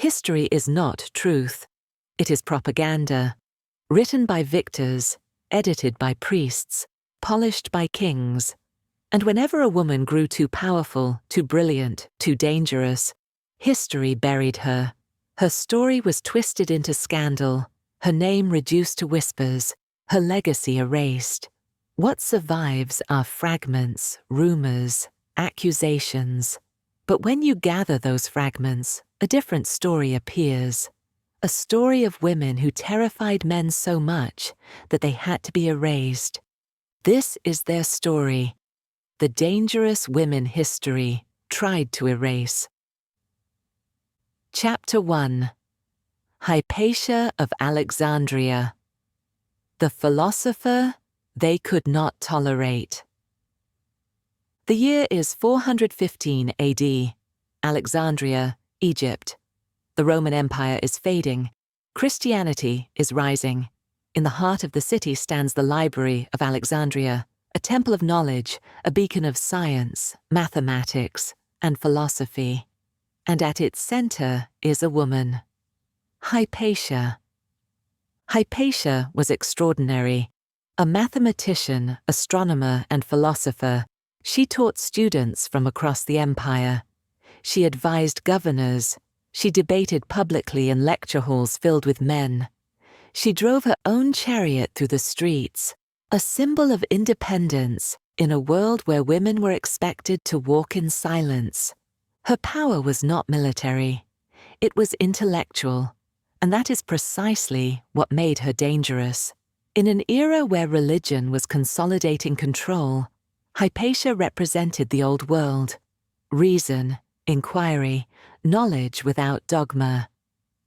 History is not truth. It is propaganda, written by victors, edited by priests, polished by kings. And whenever a woman grew too powerful, too brilliant, too dangerous, history buried her. Her story was twisted into scandal, her name reduced to whispers, her legacy erased. What survives are fragments, rumors, accusations. But when you gather those fragments, a different story appears. A story of women who terrified men so much that they had to be erased. This is their story. The dangerous women history tried to erase. Chapter 1. Hypatia of Alexandria. The philosopher they could not tolerate. The year is 415 AD. Alexandria, Egypt. The Roman Empire is fading. Christianity is rising. In the heart of the city stands the Library of Alexandria, a temple of knowledge, a beacon of science, mathematics, and philosophy. And at its center is a woman. Hypatia. Hypatia was extraordinary. A mathematician, astronomer, and philosopher, she taught students from across the empire. She advised governors. She debated publicly in lecture halls filled with men. She drove her own chariot through the streets, a symbol of independence in a world where women were expected to walk in silence. Her power was not military. It was intellectual, and that is precisely what made her dangerous. In an era where religion was consolidating control, Hypatia represented the old world. Reason, inquiry, knowledge without dogma.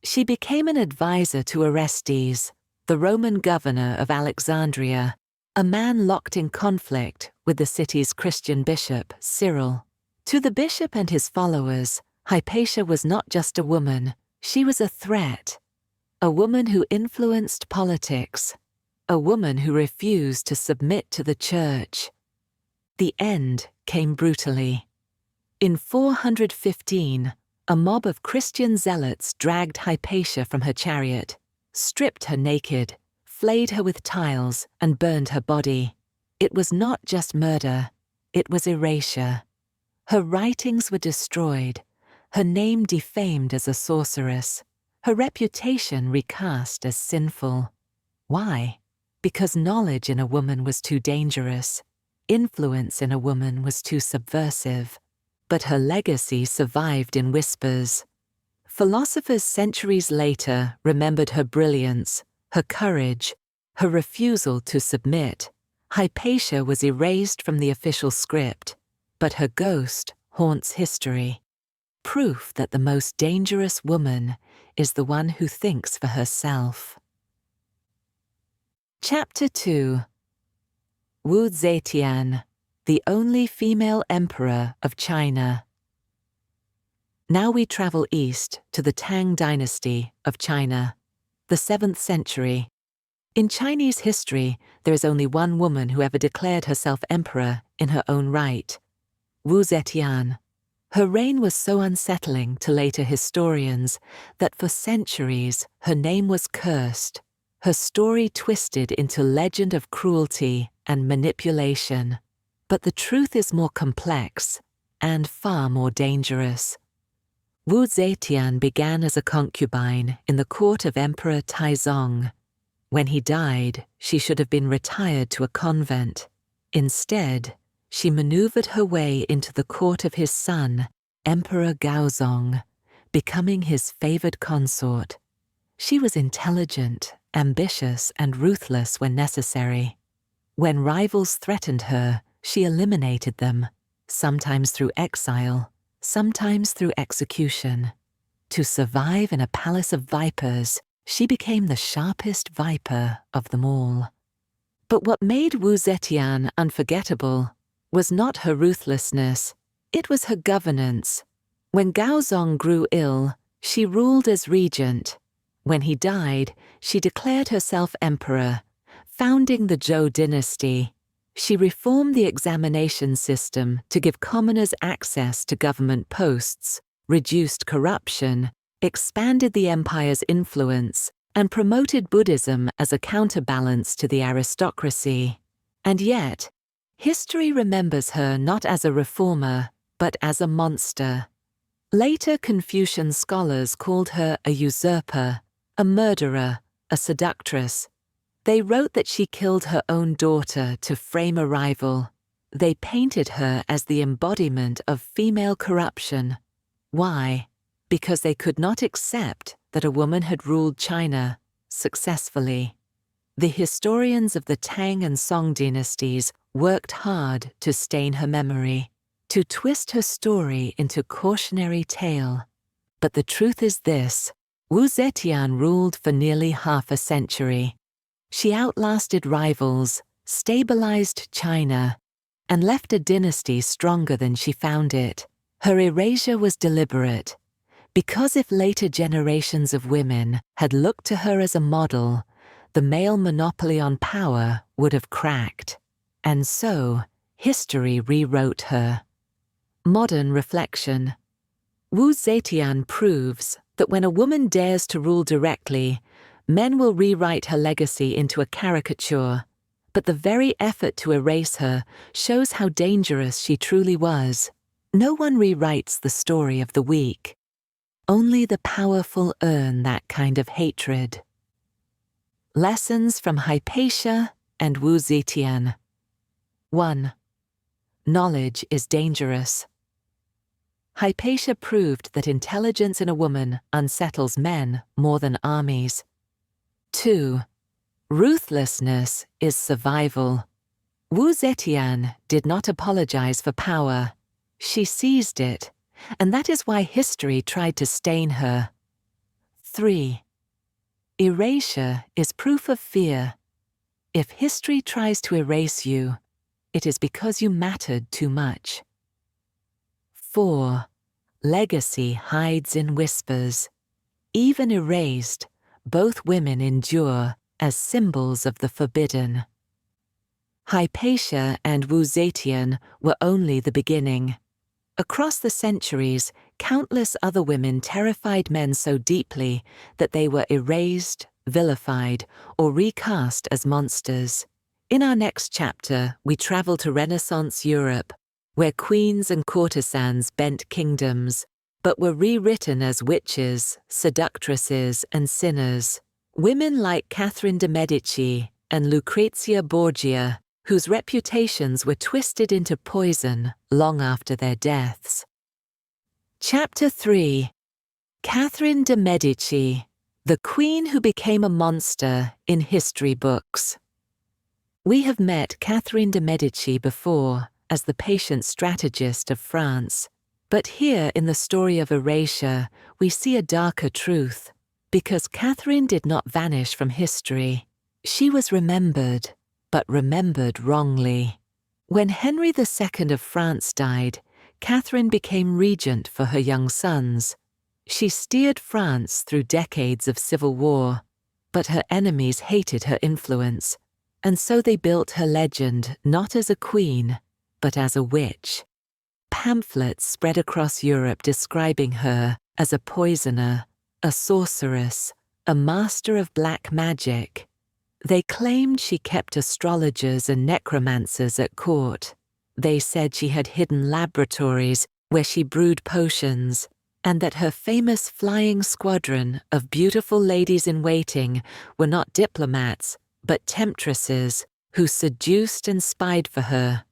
She became an advisor to Orestes, the Roman governor of Alexandria, a man locked in conflict with the city's Christian bishop, Cyril. To the bishop and his followers, Hypatia was not just a woman, she was a threat. A woman who influenced politics. A woman who refused to submit to the church. The end came brutally. In 415, a mob of Christian zealots dragged Hypatia from her chariot, stripped her naked, flayed her with tiles, and burned her body. It was not just murder, it was erasure. Her writings were destroyed, her name defamed as a sorceress, her reputation recast as sinful. Why? Because knowledge in a woman was too dangerous, influence in a woman was too subversive. But her legacy survived in whispers. Philosophers centuries later remembered her brilliance, her courage, her refusal to submit. Hypatia was erased from the official script, but her ghost haunts history. Proof that the most dangerous woman is the one who thinks for herself. Chapter 2. Wu Zetian, the only female emperor of China. Now we travel east to the Tang dynasty of China, the 7th century. In Chinese history, there is only one woman who ever declared herself emperor in her own right, Wu Zetian. Her reign was so unsettling to later historians that for centuries her name was cursed, her story twisted into legend of cruelty and manipulation. But the truth is more complex and far more dangerous. Wu Zetian began as a concubine in the court of Emperor Taizong. When he died, she should have been retired to a convent. Instead, she maneuvered her way into the court of his son, Emperor Gaozong, becoming his favored consort. She was intelligent, ambitious, and ruthless when necessary. When rivals threatened her, she eliminated them, sometimes through exile, sometimes through execution. To survive in a palace of vipers, she became the sharpest viper of them all. But what made Wu Zetian unforgettable was not her ruthlessness, it was her governance. When Gaozong grew ill, she ruled as regent. When he died, she declared herself emperor, founding the Zhou dynasty. She reformed the examination system to give commoners access to government posts, reduced corruption, expanded the empire's influence, and promoted Buddhism as a counterbalance to the aristocracy. And yet, history remembers her not as a reformer, but as a monster. Later Confucian scholars called her a usurper, a murderer, a seductress. They wrote that she killed her own daughter to frame a rival. They painted her as the embodiment of female corruption. Why? Because they could not accept that a woman had ruled China successfully. The historians of the Tang and Song dynasties worked hard to stain her memory, to twist her story into cautionary tale. But the truth is this: Wu Zetian ruled for nearly half a century. She outlasted rivals, stabilized China, and left a dynasty stronger than she found it. Her erasure was deliberate, because if later generations of women had looked to her as a model, the male monopoly on power would have cracked. And so, history rewrote her. Modern reflection. Wu Zetian proves that when a woman dares to rule directly, men will rewrite her legacy into a caricature. But the very effort to erase her shows how dangerous she truly was. No one rewrites the story of the weak. Only the powerful earn that kind of hatred. Lessons from Hypatia and Wu Zetian. 1. Knowledge is dangerous. Hypatia proved that intelligence in a woman unsettles men more than armies. 2. Ruthlessness is survival. Wu Zetian did not apologize for power. She seized it, and that is why history tried to stain her. 3. Erasure is proof of fear. If history tries to erase you, it is because you mattered too much. 4. Legacy hides in whispers. Even erased, both women endure as symbols of the forbidden. Hypatia and Wu Zetian were only the beginning. Across the centuries, countless other women terrified men so deeply that they were erased, vilified, or recast as monsters. In our next chapter, we travel to Renaissance Europe, where queens and courtesans bent kingdoms, but were rewritten as witches, seductresses, and sinners. Women like Catherine de Medici and Lucrezia Borgia, whose reputations were twisted into poison long after their deaths. Chapter 3. Catherine de Medici, the queen who became a monster in history books. We have met Catherine de Medici before as the patient strategist of France, but here in the story of erasure, we see a darker truth. Because Catherine did not vanish from history, she was remembered, but remembered wrongly. When Henry II of France died, Catherine became regent for her young sons. She steered France through decades of civil war, but her enemies hated her influence, and so they built her legend not as a queen, but as a witch. Pamphlets spread across Europe describing her as a poisoner, a sorceress, a master of black magic. They claimed she kept astrologers and necromancers at court. They said she had hidden laboratories where she brewed potions, and that her famous flying squadron of beautiful ladies-in-waiting were not diplomats, but temptresses who seduced and spied for her.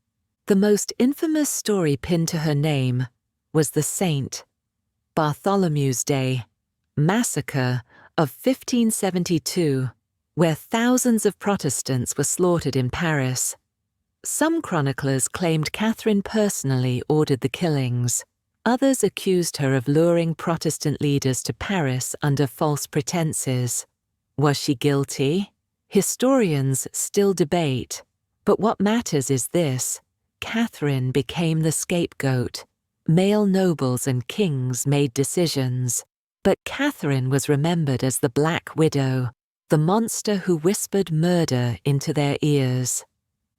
The most infamous story pinned to her name was the Saint Bartholomew's Day massacre of 1572, where thousands of Protestants were slaughtered in Paris. Some chroniclers claimed Catherine personally ordered the killings. Others accused her of luring Protestant leaders to Paris under false pretenses. Was she guilty? Historians still debate, but what matters is this: Catherine became the scapegoat. Male nobles and kings made decisions. But Catherine was remembered as the Black Widow, the monster who whispered murder into their ears.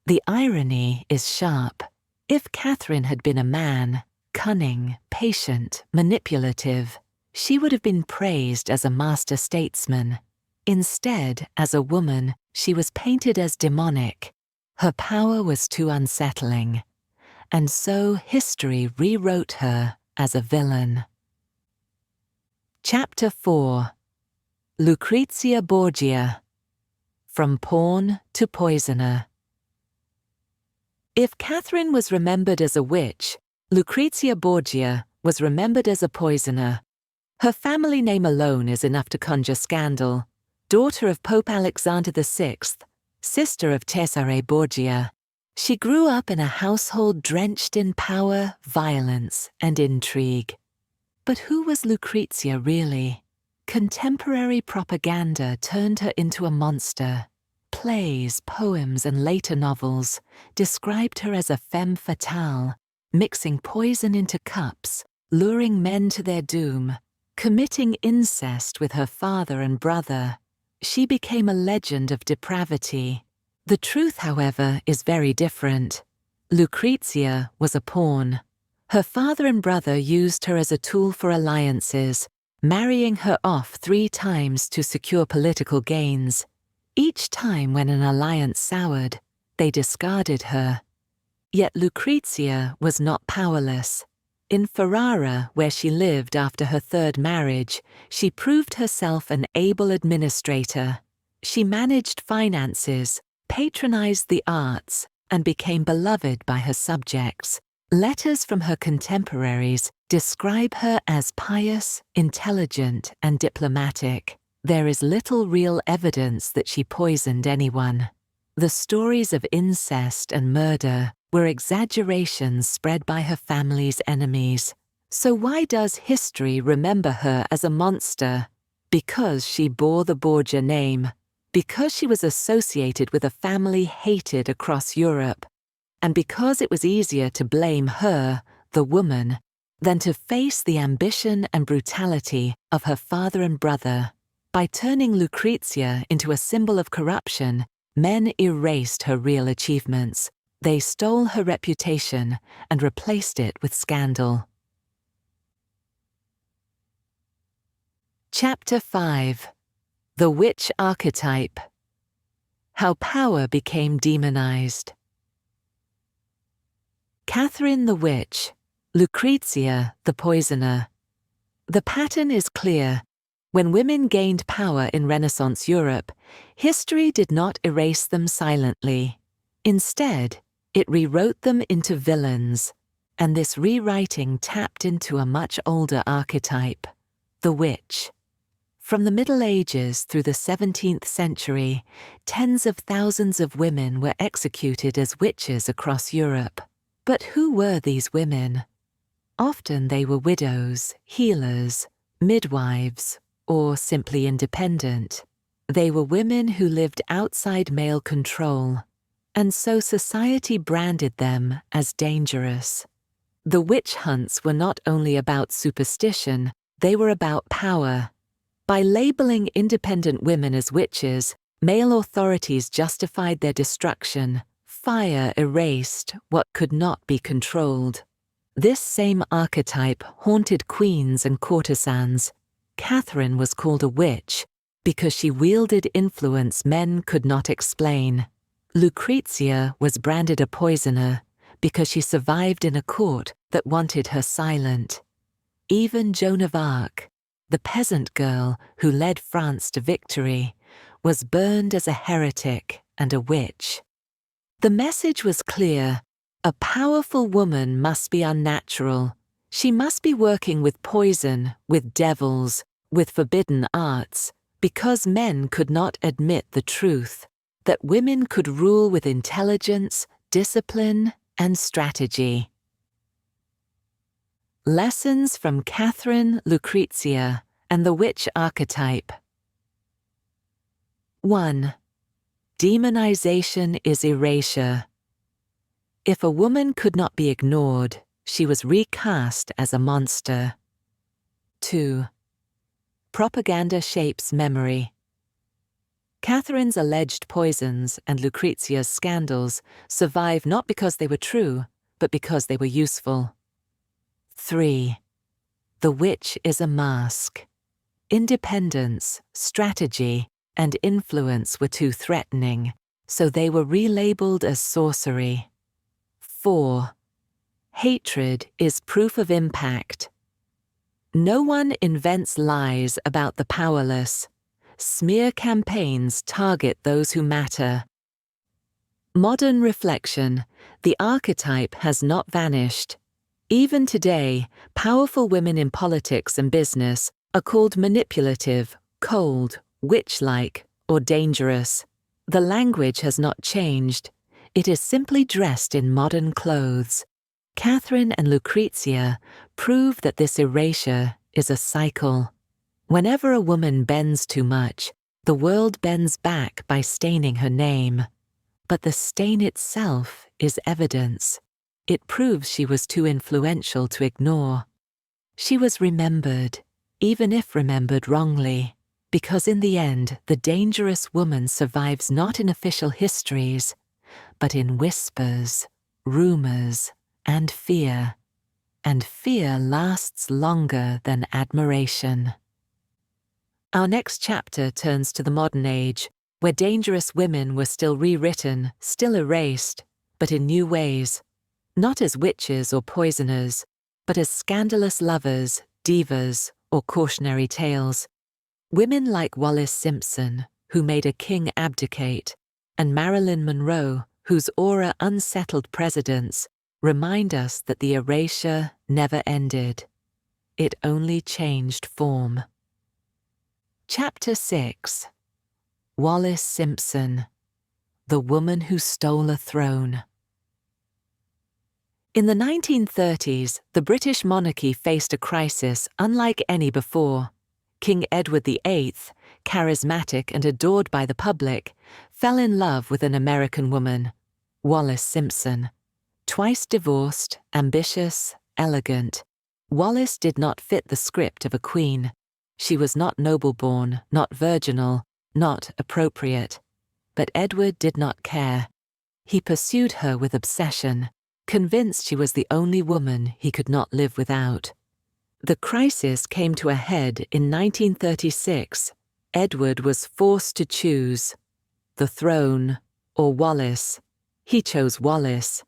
The irony is sharp. If Catherine had been a man, cunning, patient, manipulative, she would have been praised as a master statesman. Instead, as a woman, she was painted as demonic. Her power was too unsettling, and so history rewrote her as a villain. Chapter 4. Lucrezia Borgia. From Pawn to Poisoner. If Catherine was remembered as a witch, Lucrezia Borgia was remembered as a poisoner. Her family name alone is enough to conjure scandal. Daughter of Pope Alexander VI, sister of Cesare Borgia, she grew up in a household drenched in power, violence, and intrigue. But who was Lucrezia really? Contemporary propaganda turned her into a monster. Plays, poems, and later novels described her as a femme fatale, mixing poison into cups, luring men to their doom, committing incest with her father and brother. She became a legend of depravity. The truth, however, is very different. Lucrezia was a pawn. Her father and brother used her as a tool for alliances, marrying her off 3 times to secure political gains. Each time when an alliance soured, they discarded her. Yet Lucrezia was not powerless. In Ferrara, where she lived after her 3rd marriage, she proved herself an able administrator. She managed finances, patronized the arts, and became beloved by her subjects. Letters from her contemporaries describe her as pious, intelligent, and diplomatic. There is little real evidence that she poisoned anyone. The stories of incest and murder were exaggerations spread by her family's enemies. So why does history remember her as a monster? Because she bore the Borgia name, because she was associated with a family hated across Europe, and because it was easier to blame her, the woman, than to face the ambition and brutality of her father and brother. By turning Lucrezia into a symbol of corruption, men erased her real achievements. They stole her reputation and replaced it with scandal. Chapter 5. The Witch Archetype. How Power Became Demonized. Catherine the Witch, Lucrezia the Poisoner. The pattern is clear. When women gained power in Renaissance Europe, history did not erase them silently. Instead, it rewrote them into villains, and this rewriting tapped into a much older archetype, the witch. From the Middle Ages through the 17th century, tens of thousands of women were executed as witches across Europe. But who were these women? Often they were widows, healers, midwives, or simply independent. They were women who lived outside male control, and so society branded them as dangerous. The witch hunts were not only about superstition, they were about power. By labeling independent women as witches, male authorities justified their destruction. Fire erased what could not be controlled. This same archetype haunted queens and courtesans. Catherine was called a witch because she wielded influence men could not explain. Lucrezia was branded a poisoner because she survived in a court that wanted her silent. Even Joan of Arc, the peasant girl who led France to victory, was burned as a heretic and a witch. The message was clear. A powerful woman must be unnatural. She must be working with poison, with devils, with forbidden arts, because men could not admit the truth, that women could rule with intelligence, discipline, and strategy. Lessons from Catherine, Lucrezia, and the Witch Archetype. 1. Demonization is erasure. If a woman could not be ignored, she was recast as a monster. 2. Propaganda shapes memory. Catherine's alleged poisons and Lucrezia's scandals survive not because they were true, but because they were useful. 3. The witch is a mask. Independence, strategy, and influence were too threatening, so they were relabeled as sorcery. 4. Hatred is proof of impact. No one invents lies about the powerless. Smear campaigns target those who matter. Modern reflection: the archetype has not vanished. Even today, powerful women in politics and business are called manipulative, cold, witch-like, or dangerous. The language has not changed. It is simply dressed in modern clothes. Catherine and Lucrezia prove that this erasure is a cycle. Whenever a woman bends too much, the world bends back by staining her name. But the stain itself is evidence. It proves she was too influential to ignore. She was remembered, even if remembered wrongly, because in the end, the dangerous woman survives not in official histories, but in whispers, rumors, and fear lasts longer than admiration. Our next chapter turns to the modern age, where dangerous women were still rewritten, still erased, but in new ways, not as witches or poisoners, but as scandalous lovers, divas, or cautionary tales. Women like Wallis Simpson, who made a king abdicate, and Marilyn Monroe, whose aura unsettled presidents, remind us that the erasure never ended. It only changed form. Chapter 6. Wallis Simpson, the woman who stole a throne. In the 1930s, the British monarchy faced a crisis unlike any before. King Edward VIII, charismatic and adored by the public, fell in love with an American woman, Wallis Simpson. Twice divorced, ambitious, elegant, Wallis did not fit the script of a queen. She was not noble-born, not virginal, not appropriate. But Edward did not care. He pursued her with obsession, convinced she was the only woman he could not live without. The crisis came to a head in 1936. Edward was forced to choose the throne or Wallis. He chose Wallis.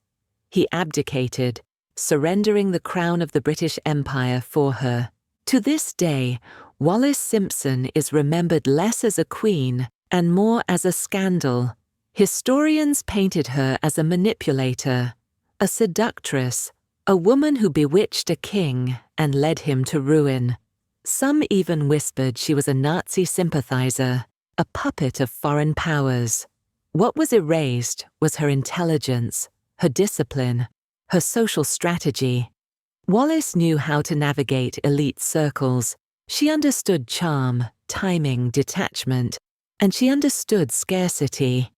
He abdicated, surrendering the crown of the British Empire for her. To this day, Wallis Simpson is remembered less as a queen and more as a scandal. Historians painted her as a manipulator, a seductress, a woman who bewitched a king and led him to ruin. Some even whispered she was a Nazi sympathizer, a puppet of foreign powers. What was erased was her intelligence, her discipline, her social strategy. Wallis knew how to navigate elite circles. She understood charm, timing, detachment, and she understood scarcity.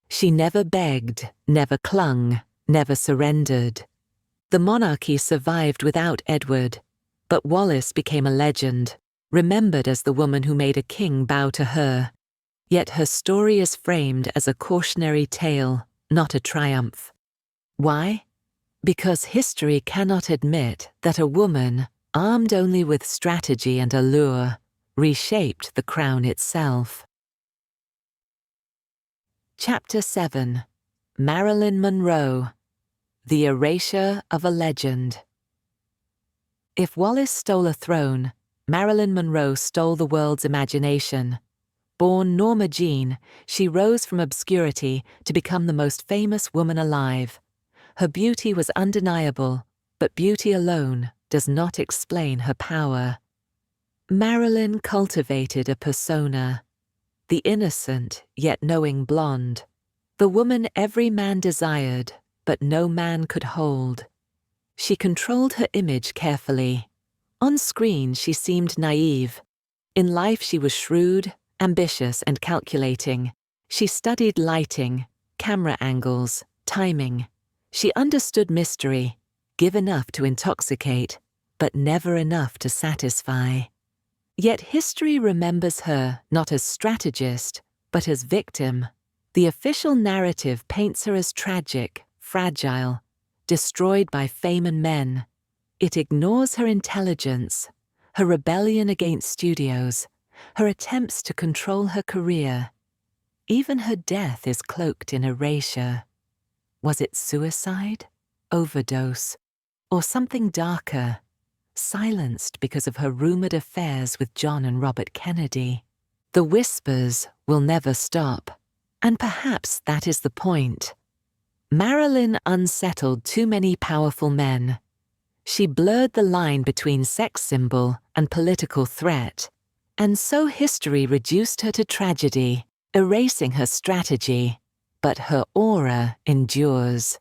She never begged, never clung, never surrendered. The monarchy survived without Edward, but Wallis became a legend, remembered as the woman who made a king bow to her. Yet her story is framed as a cautionary tale, not a triumph. Why? Because history cannot admit that a woman, armed only with strategy and allure, reshaped the crown itself. Chapter 7. Marilyn Monroe, the erasure of a legend. If Wallis stole a throne, Marilyn Monroe stole the world's imagination. Born Norma Jean, she rose from obscurity to become the most famous woman alive. Her beauty was undeniable, but beauty alone does not explain her power. Marilyn cultivated a persona, the innocent yet knowing blonde, the woman every man desired but no man could hold. She controlled her image carefully. On screen she seemed naive. In life she was shrewd, ambitious, and calculating. She studied lighting, camera angles, timing. She understood mystery, give enough to intoxicate, but never enough to satisfy. Yet history remembers her not as strategist, but as victim. The official narrative paints her as tragic, fragile, destroyed by fame and men. It ignores her intelligence, her rebellion against studios, her attempts to control her career. Even her death is cloaked in erasure. Was it suicide, overdose, or something darker, silenced because of her rumored affairs with John and Robert Kennedy? The whispers will never stop, and perhaps that is the point. Marilyn unsettled too many powerful men. She blurred the line between sex symbol and political threat, and so history reduced her to tragedy, erasing her strategy, but her aura endures.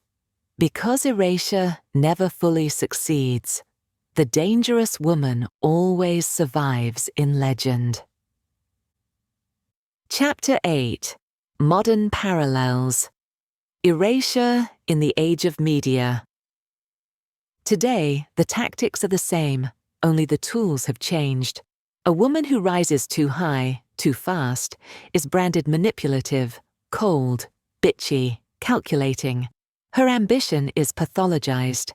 Because erasure never fully succeeds, the dangerous woman always survives in legend. Chapter 8. Modern Parallels. Erasure in the Age of Media. Today, the tactics are the same, only the tools have changed. A woman who rises too high, too fast, is branded manipulative, cold, bitchy, calculating. Her ambition is pathologized.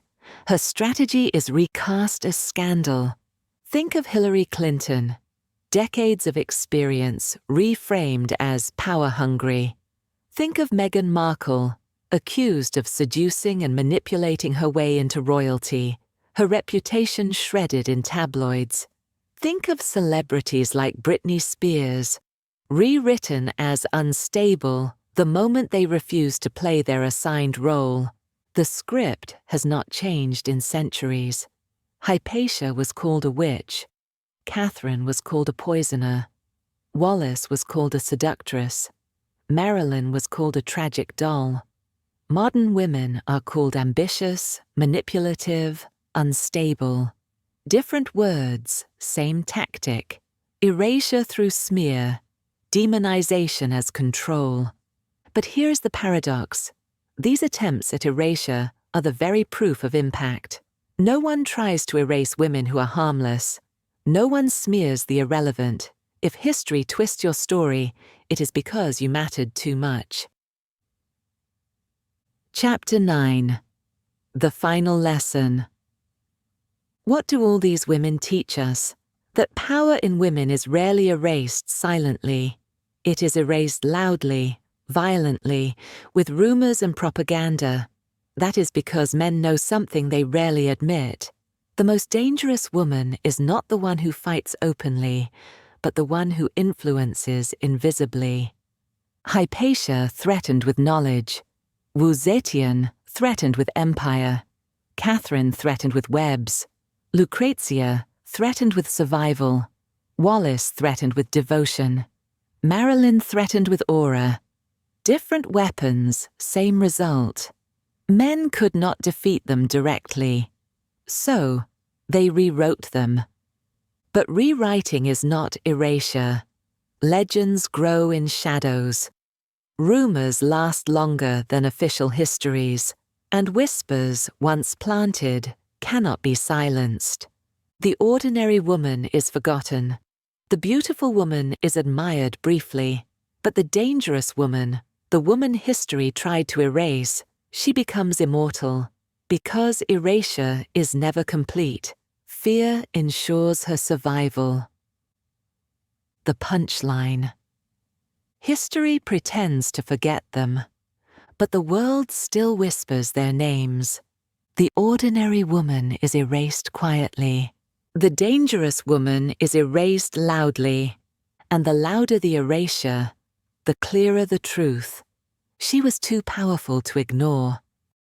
Her strategy is recast as scandal. Think of Hillary Clinton. Decades of experience reframed as power-hungry. Think of Meghan Markle, accused of seducing and manipulating her way into royalty, her reputation shredded in tabloids. Think of celebrities like Britney Spears, rewritten as unstable the moment they refuse to play their assigned role. The script has not changed in centuries. Hypatia was called a witch. Catherine was called a poisoner. Wallis was called a seductress. Marilyn was called a tragic doll. Modern women are called ambitious, manipulative, unstable. Different words, same tactic. Erasure through smear, demonization as control. But here's the paradox. These attempts at erasure are the very proof of impact. No one tries to erase women who are harmless. No one smears the irrelevant. If history twists your story, it is because you mattered too much. Chapter 9. The Final Lesson. What do all these women teach us? That power in women is rarely erased silently. It is erased loudly, violently, with rumors and propaganda. That is because men know something they rarely admit. The most dangerous woman is not the one who fights openly, but the one who influences invisibly. Hypatia threatened with knowledge. Wu Zetian threatened with empire. Catherine threatened with webs. Lucrezia threatened with survival. Wallis threatened with devotion. Marilyn threatened with aura. Different weapons, same result. Men could not defeat them directly. So, they rewrote them. But rewriting is not erasure. Legends grow in shadows. Rumors last longer than official histories, and whispers, once planted, cannot be silenced. The ordinary woman is forgotten. The beautiful woman is admired briefly, but the dangerous woman, the woman history tried to erase, she becomes immortal. Because erasure is never complete, fear ensures her survival. The punchline. History pretends to forget them, but the world still whispers their names. The ordinary woman is erased quietly. The dangerous woman is erased loudly, and the louder the erasure, the clearer the truth. She was too powerful to ignore.